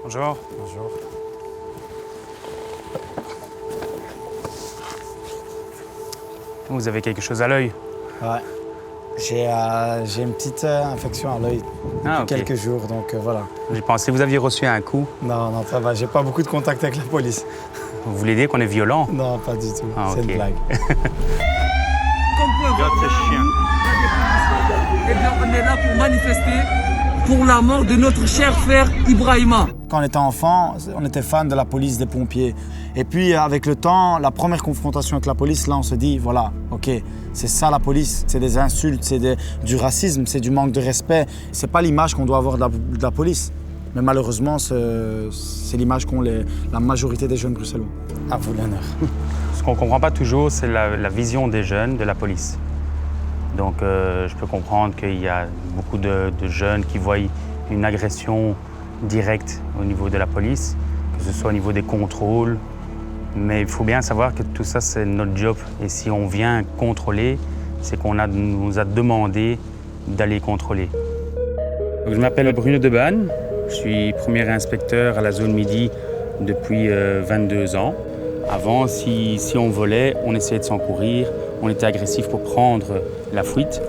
Bonjour. Bonjour. Vous avez quelque chose à l'œil? Ouais. J'ai une petite infection à l'œil Ah, depuis ok. quelques jours, donc voilà. J'ai pensé que vous aviez reçu un coup. Non, non, ça va, j'ai pas beaucoup de contact avec la police. Vous voulez dire qu'on est violent? Non, pas du tout, Ah, c'est ok. une blague. Regarde ce chien. Eh bien, on est là pour manifester pour la mort de notre cher frère Ibrahima. Quand on était enfant, on était fan de la police, des pompiers. Et puis avec le temps, la première confrontation avec la police, là on se dit, voilà, ok, c'est ça la police, c'est des insultes, c'est du racisme, c'est du manque de respect. C'est pas l'image qu'on doit avoir de la police. Mais malheureusement, c'est l'image qu'ont la majorité des jeunes bruxellois. À vous l'honneur. Ce qu'on ne comprend pas toujours, c'est la vision des jeunes de la police. Donc je peux comprendre qu'il y a beaucoup de jeunes qui voient une agression directe au niveau de la police, que ce soit au niveau des contrôles. Mais il faut bien savoir que tout ça, c'est notre job. Et si on vient contrôler, c'est qu'on nous a demandé d'aller contrôler. Donc, je m'appelle Bruno Debanne. Je suis premier inspecteur à la zone Midi depuis 22 ans. Avant, si on volait, on essayait de s'en courir. On était agressif pour prendre la fuite.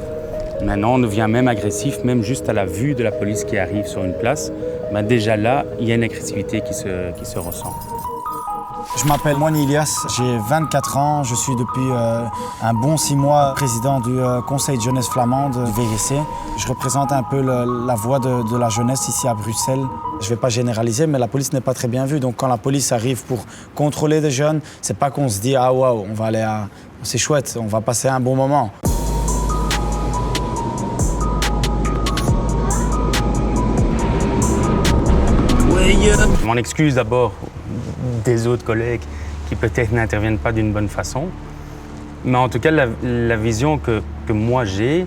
Maintenant, on devient même agressif, même juste à la vue de la police qui arrive sur une place. Ben déjà là, il y a une agressivité qui se ressent. Je m'appelle Moine Ilias, j'ai 24 ans, je suis depuis un bon 6 mois président du Conseil de jeunesse flamande du VGC. Je représente un peu la voix de la jeunesse ici à Bruxelles. Je ne vais pas généraliser, mais la police n'est pas très bien vue. Donc quand la police arrive pour contrôler des jeunes, c'est pas qu'on se dit « Ah waouh, on va aller à... c'est chouette, on va passer un bon moment ». Je m'en excuse d'abord des autres collègues qui peut-être n'interviennent pas d'une bonne façon. Mais en tout cas, la vision que moi j'ai,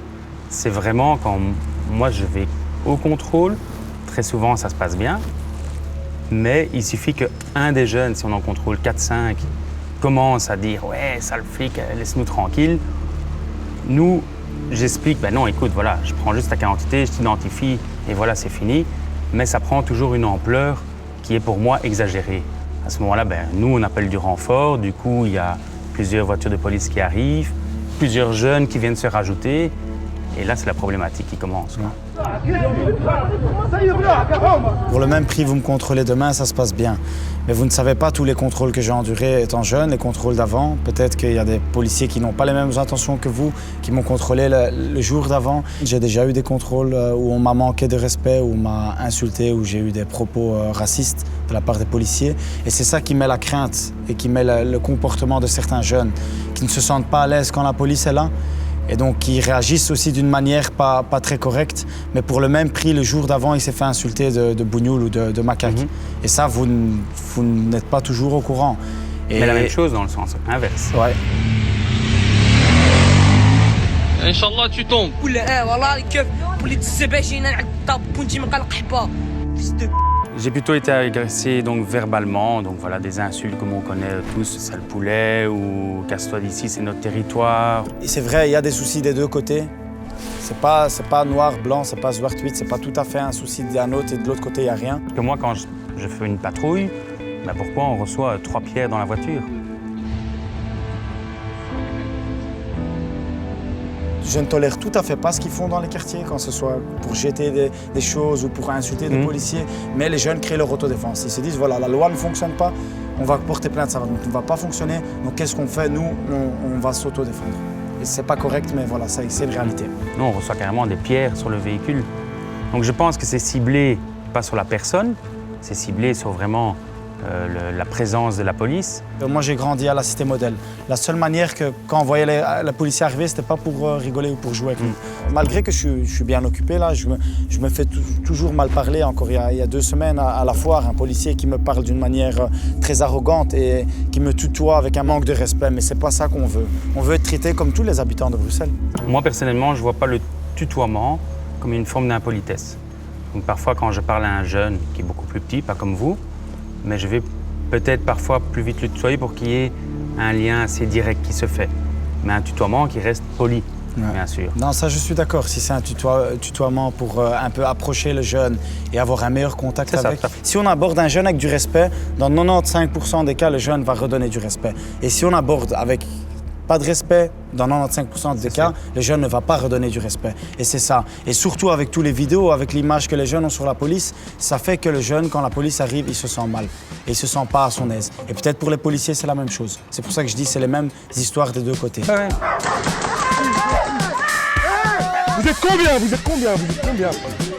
c'est vraiment quand moi je vais au contrôle, très souvent ça se passe bien, mais il suffit qu'un des jeunes, si on en contrôle 4-5, commence à dire « Ouais, sale flic, laisse-nous tranquille », nous, j'explique « Ben non, écoute, voilà, je prends juste ta carte d'identité, je t'identifie et voilà, c'est fini ». Mais ça prend toujours une ampleur qui est pour moi exagérée. À ce moment-là, nous, on appelle du renfort. Du coup, il y a plusieurs voitures de police qui arrivent, plusieurs jeunes qui viennent se rajouter. Et là, c'est la problématique qui commence, quoi. Pour le même prix, vous me contrôlez demain, ça se passe bien. Mais vous ne savez pas tous les contrôles que j'ai endurés étant jeune, les contrôles d'avant. Peut-être qu'il y a des policiers qui n'ont pas les mêmes intentions que vous, qui m'ont contrôlé le jour d'avant. J'ai déjà eu des contrôles où on m'a manqué de respect, où on m'a insulté, où j'ai eu des propos racistes de la part des policiers. Et c'est ça qui met la crainte et qui met le comportement de certains jeunes qui ne se sentent pas à l'aise quand la police est là. Et donc qui réagissent aussi d'une manière pas très correcte. Mais pour le même prix, le jour d'avant, il s'est fait insulter de bougnoul ou de macaque. Et ça, vous n'êtes pas toujours au courant. Et... Mais la même chose dans le sens inverse. Ouais. Inch'Allah, tu tombes. J'ai plutôt été agressé donc verbalement, donc voilà des insultes comme on connaît tous, sale poulet ou casse-toi d'ici, c'est notre territoire. Et c'est vrai, il y a des soucis des deux côtés. C'est pas noir, blanc, c'est pas zwart-wit, c'est pas tout à fait un souci d'un autre et de l'autre côté, il n'y a rien. Que moi, quand je fais une patrouille, pourquoi on reçoit 3 pierres dans la voiture? Je ne tolère tout à fait pas ce qu'ils font dans les quartiers, quand ce soit pour jeter des choses ou pour insulter des policiers. Mais les jeunes créent leur autodéfense. Ils se disent, voilà, la loi ne fonctionne pas, on va porter plainte, ça ne va pas fonctionner. Donc qu'est-ce qu'on fait? Nous, on va s'autodéfendre. Et c'est pas correct, mais voilà, c'est une réalité. Nous, on reçoit carrément des pierres sur le véhicule. Donc je pense que c'est ciblé, pas sur la personne, c'est ciblé sur vraiment la présence de la police. Moi, j'ai grandi à la Cité Modèle. La seule manière que, quand on voyait la police arriver, c'était pas pour rigoler ou pour jouer avec nous. Malgré que je suis bien occupé, là, je me fais toujours mal parler. Encore il y a 2 semaines, à la foire, un policier qui me parle d'une manière très arrogante et qui me tutoie avec un manque de respect. Mais c'est pas ça qu'on veut. On veut être traité comme tous les habitants de Bruxelles. Moi, personnellement, je vois pas le tutoiement comme une forme d'impolitesse. Donc parfois, quand je parle à un jeune qui est beaucoup plus petit, pas comme vous, mais je vais peut-être parfois plus vite le tutoyer pour qu'il y ait un lien assez direct qui se fait. Mais un tutoiement qui reste poli. bien sûr. Non, ça je suis d'accord. Si c'est un tutoiement pour un peu approcher le jeune et avoir un meilleur contact C'est ça, avec. tout à fait. Si on aborde un jeune avec du respect, dans 95% des cas, le jeune va redonner du respect. Et si on aborde avec pas de respect, dans 95% des cas, le jeune ne va pas redonner du respect. Et c'est ça. Et surtout avec tous les vidéos, avec l'image que les jeunes ont sur la police, ça fait que le jeune, quand la police arrive, il se sent mal. Et il se sent pas à son aise. Et peut-être pour les policiers, c'est la même chose. C'est pour ça que je dis c'est les mêmes histoires des deux côtés. Ouais. Vous êtes combien? Vous êtes combien? Vous êtes combien?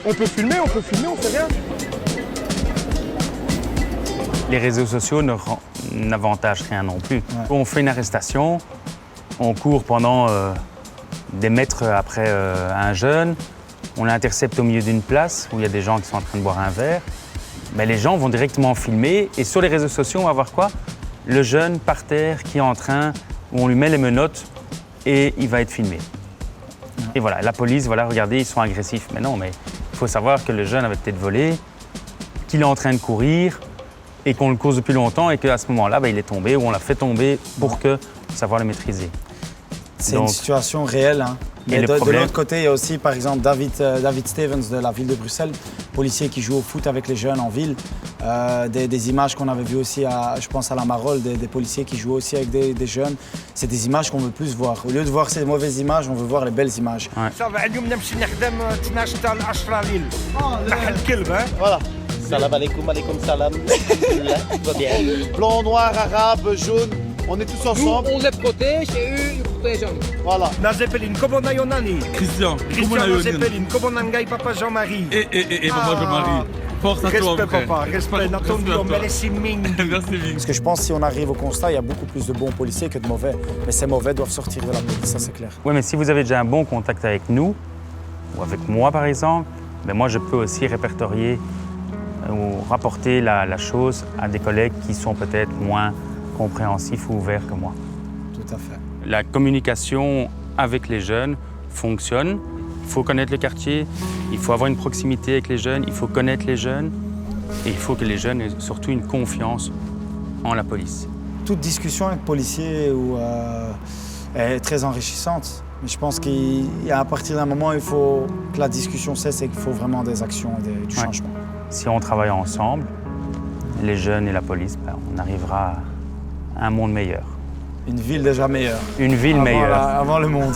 On peut filmer, on fait rien. Les réseaux sociaux n'avantagent rien non plus. On fait une arrestation, on court pendant des mètres après un jeune, on l'intercepte au milieu d'une place où il y a des gens qui sont en train de boire un verre. Mais les gens vont directement filmer et sur les réseaux sociaux, on va voir quoi? Le jeune par terre qui est en train, où on lui met les menottes et il va être filmé. Et voilà, la police, voilà, regardez, ils sont agressifs. Mais non, mais il faut savoir que le jeune avait peut-être volé, qu'il est en train de courir et qu'on le cause depuis longtemps et qu'à ce moment-là, il est tombé ou on l'a fait tomber pour savoir le maîtriser. C'est une situation réelle. Hein. Et Mais de problème... l'autre côté, il y a aussi, par exemple, David Stevens de la ville de Bruxelles, policier qui joue au foot avec les jeunes en ville. Des images qu'on avait vues aussi, je pense à la Marolles, des policiers qui jouent aussi avec des jeunes. C'est des images qu'on veut plus voir. Au lieu de voir ces mauvaises images, on veut voir les belles images. Voilà. Salam alaikum, alaikum salam. Va bien. Blanc, noir, arabe, jaune, on est tous ensemble. Nous, on les protège et eux, ils protègent nous. Voilà. Nazepelin, Kobonayonani. Christian Nazepelin, Kobonangai, Papa Jean-Marie. Et Papa Jean-Marie. Force à toi, Respect, papa, respect. Merci, Ming. Merci, Ming. Parce que je pense que si on arrive au constat, il y a beaucoup plus de bons policiers que de mauvais. Mais ces mauvais doivent sortir de la police, ça c'est clair. Oui, mais si vous avez déjà un bon contact avec nous, ou avec moi par exemple, moi je peux aussi répertorier ou rapporter la chose à des collègues qui sont peut-être moins compréhensifs ou ouverts que moi. Tout à fait. La communication avec les jeunes fonctionne. Il faut connaître le quartier, il faut avoir une proximité avec les jeunes, il faut connaître les jeunes et il faut que les jeunes aient surtout une confiance en la police. Toute discussion avec policier est très enrichissante. Mais je pense qu'à partir d'un moment, il faut que la discussion cesse et qu'il faut vraiment des actions et du changement. Si on travaille ensemble, les jeunes et la police, on arrivera à un monde meilleur. Une ville déjà meilleure. Une ville meilleure. Avant le monde.